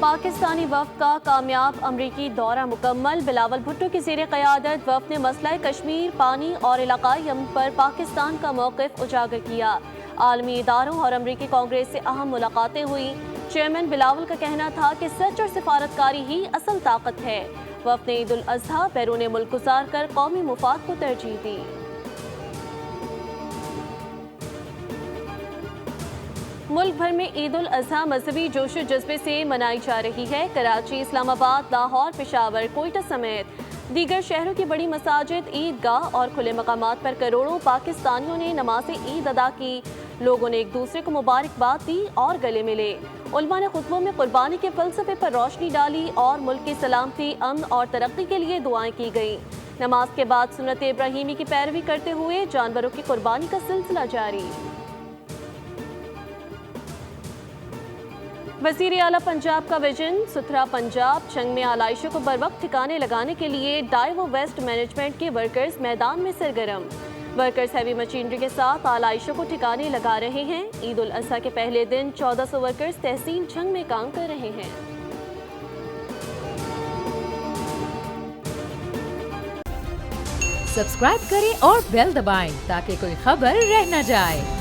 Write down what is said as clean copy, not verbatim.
پاکستانی وفد کا کامیاب امریکی دورہ مکمل، بلاول بھٹو کی زیر قیادت وفد نے مسئلہ کشمیر، پانی اور علاقائی امن پر پاکستان کا موقف اجاگر کیا۔ عالمی اداروں اور امریکی کانگریس سے اہم ملاقاتیں ہوئیں۔ چیئرمین بلاول کا کہنا تھا کہ سچ اور سفارتکاری ہی اصل طاقت ہے۔ وفد نے عید الاضحیٰ بیرون ملک گزار کر قومی مفاد کو ترجیح دی۔ ملک بھر میں عید الاضحیٰ مذہبی جوش و جذبے سے منائی جا رہی ہے۔ کراچی، اسلام آباد، لاہور، پشاور، کوئٹہ سمیت دیگر شہروں کی بڑی مساجد، عیدگاہ اور کھلے مقامات پر کروڑوں پاکستانیوں نے نماز عید ادا کی۔ لوگوں نے ایک دوسرے کو مبارکباد دی اور گلے ملے۔ علماء نے خطبوں میں قربانی کے فلسفے پر روشنی ڈالی اور ملک کی سلامتی، امن اور ترقی کے لیے دعائیں کی گئیں۔ نماز کے بعد سنت ابراہیمی کی پیروی کرتے ہوئے جانوروں کی قربانی کا سلسلہ جاری۔ وزیر اعلیٰ پنجاب کا ویژن ستھرا پنجاب، چنگ میں آلائشوں کو بروقت ٹھکانے لگانے کے لیے ڈائیو ویسٹ مینجمنٹ کے ورکرز میدان میں سرگرم۔ ورکرز ہیوی مشینری کے ساتھ آلائشوں کو ٹھکانے لگا رہے ہیں۔ عید الاضحیٰ کے پہلے دن 1400 ورکرز تحصیل چنگ میں کام کر رہے ہیں۔ سبسکرائب کریں اور بیل دبائیں تاکہ کوئی خبر رہ نہ جائے۔